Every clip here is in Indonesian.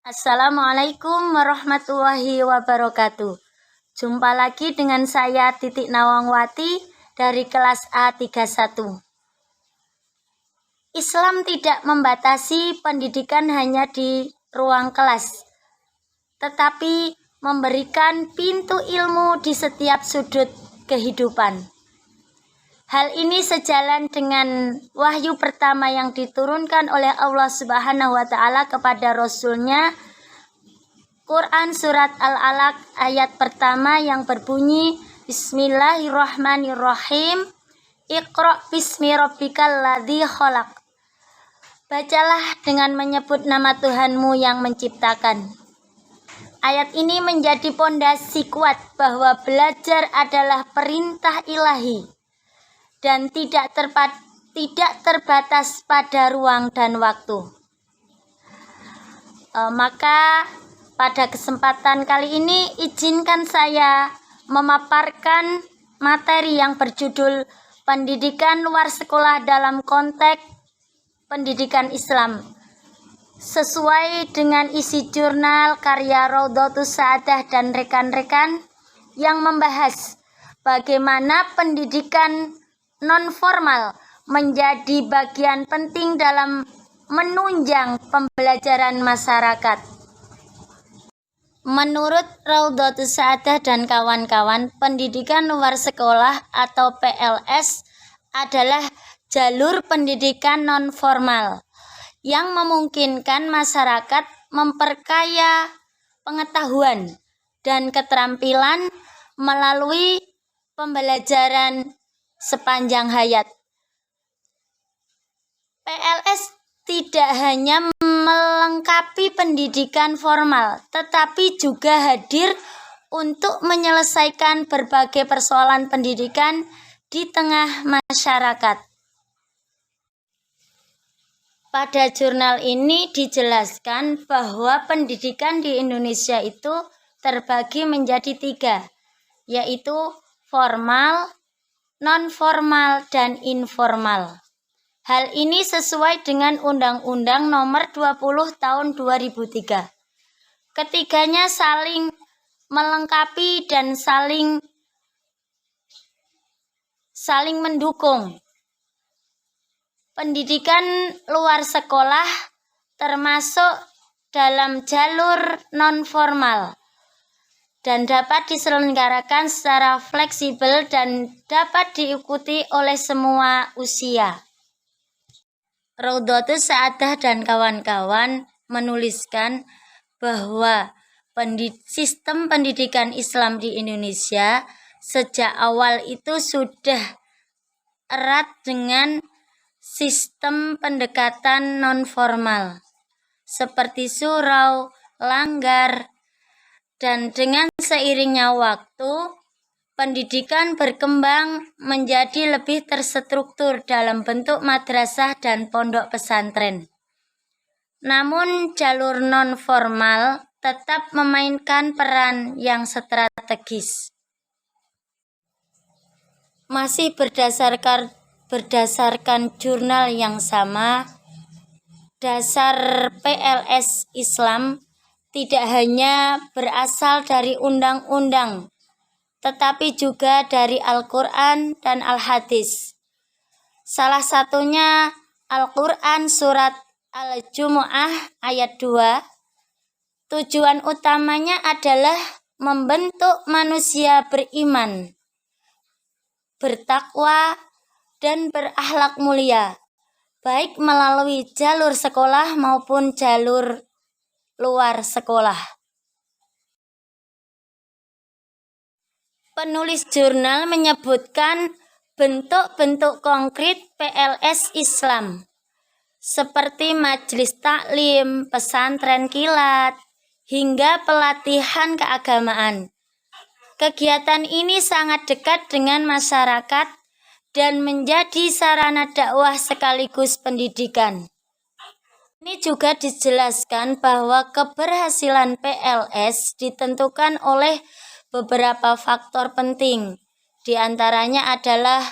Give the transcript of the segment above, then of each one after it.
Assalamualaikum warahmatullahi wabarakatuh. Jumpa lagi dengan saya Titik Nawangwati dari kelas A31. Islam tidak membatasi pendidikan hanya di ruang kelas, tetapi memberikan pintu ilmu di setiap sudut kehidupan. Hal ini sejalan dengan wahyu pertama yang diturunkan oleh Allah Subhanahu wa Ta'ala kepada Rasul-Nya, Quran Surat Al-Alaq ayat pertama yang berbunyi, Bismillahirrahmanirrahim, Iqra' bismi rabbikal ladzi khalaq. Bacalah dengan menyebut nama Tuhanmu yang menciptakan. Ayat ini menjadi pondasi kuat bahwa belajar adalah perintah ilahi dan tidak terbatas pada ruang dan waktu. Maka pada kesempatan kali ini izinkan saya memaparkan materi yang berjudul Pendidikan Luar Sekolah dalam Konteks Pendidikan Islam, sesuai dengan isi jurnal karya Raudhatus Saadah dan rekan-rekan yang membahas bagaimana pendidikan non-formal menjadi bagian penting dalam menunjang pembelajaran masyarakat. Menurut Raudhatus Saadah dan kawan-kawan, pendidikan luar sekolah atau PLS adalah jalur pendidikan non-formal yang memungkinkan masyarakat memperkaya pengetahuan dan keterampilan melalui pembelajaran sepanjang hayat. PLS tidak hanya melengkapi pendidikan formal, tetapi juga hadir untuk menyelesaikan berbagai persoalan pendidikan di tengah masyarakat. Pada jurnal ini dijelaskan bahwa pendidikan di Indonesia itu terbagi menjadi 3, yaitu formal, non-formal, dan informal. Hal ini sesuai dengan Undang-Undang Nomor 20 Tahun 2003. Ketiganya saling melengkapi dan saling mendukung. Pendidikan luar sekolah termasuk dalam jalur non-formal dan dapat diselenggarakan secara fleksibel dan dapat diikuti oleh semua usia. Raudhatus Saadah dan kawan-kawan menuliskan bahwa sistem pendidikan Islam di Indonesia sejak awal itu sudah erat dengan sistem pendekatan non-formal seperti surau, langgar, dan dengan seiringnya waktu, pendidikan berkembang menjadi lebih terstruktur dalam bentuk madrasah dan pondok pesantren. Namun jalur non-formal tetap memainkan peran yang strategis. Masih berdasarkan jurnal yang sama, dasar PLS Islam tidak hanya berasal dari undang-undang, tetapi juga dari Al-Quran dan Al-Hadis. Salah satunya Al-Quran Surat Al-Jumu'ah ayat 2. Tujuan utamanya adalah membentuk manusia beriman, bertakwa, dan berakhlak mulia, baik melalui jalur sekolah maupun jalur luar sekolah. Penulis jurnal menyebutkan bentuk-bentuk konkret PLS Islam, seperti majelis taklim, pesantren kilat, hingga pelatihan keagamaan. Kegiatan ini sangat dekat dengan masyarakat dan menjadi sarana dakwah sekaligus pendidikan. Ini juga dijelaskan bahwa keberhasilan PLS ditentukan oleh beberapa faktor penting. Di antaranya adalah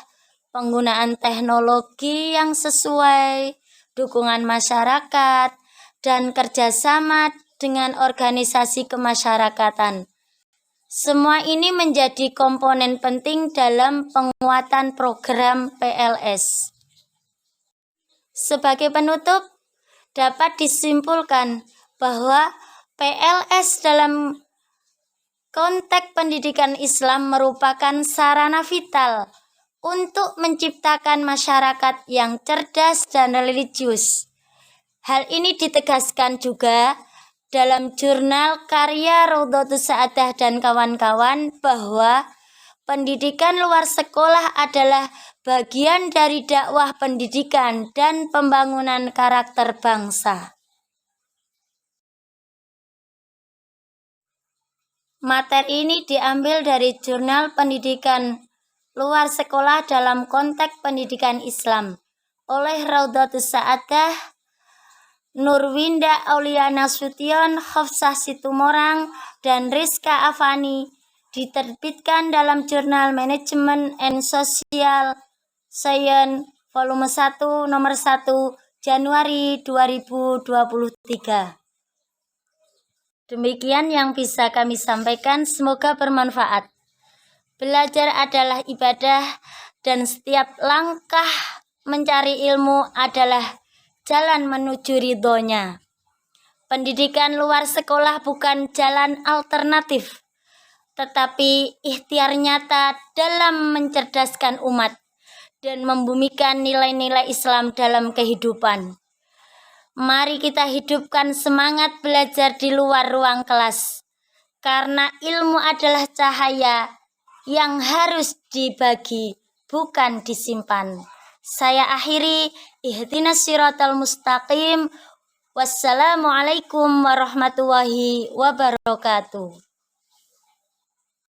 penggunaan teknologi yang sesuai, dukungan masyarakat, dan kerjasama dengan organisasi kemasyarakatan. Semua ini menjadi komponen penting dalam penguatan program PLS. Sebagai penutup, dapat disimpulkan bahwa PLS dalam konteks pendidikan Islam merupakan sarana vital untuk menciptakan masyarakat yang cerdas dan religius. Hal ini ditegaskan juga dalam jurnal karya Raudhatus Saadah dan kawan-kawan bahwa pendidikan luar sekolah adalah bagian dari dakwah pendidikan dan pembangunan karakter bangsa. Materi ini diambil dari jurnal pendidikan luar sekolah dalam konteks pendidikan Islam oleh Raudhatus Saadah, Nurwinda Auliana Sution, Hafsah Situmorang, dan Rizka Afani, diterbitkan dalam Jurnal Management and Social Science Volume 1 Nomor 1 Januari 2023. Demikian yang bisa kami sampaikan, semoga bermanfaat. Belajar adalah ibadah dan setiap langkah mencari ilmu adalah jalan menuju ridhonya. Pendidikan luar sekolah bukan jalan alternatif, tetapi ikhtiar nyata dalam mencerdaskan umat dan membumikan nilai-nilai Islam dalam kehidupan. Mari kita hidupkan semangat belajar di luar ruang kelas, karena ilmu adalah cahaya yang harus dibagi, bukan disimpan. Saya akhiri, ihdinas siratal mustaqim. Wassalamualaikum warahmatullahi wabarakatuh.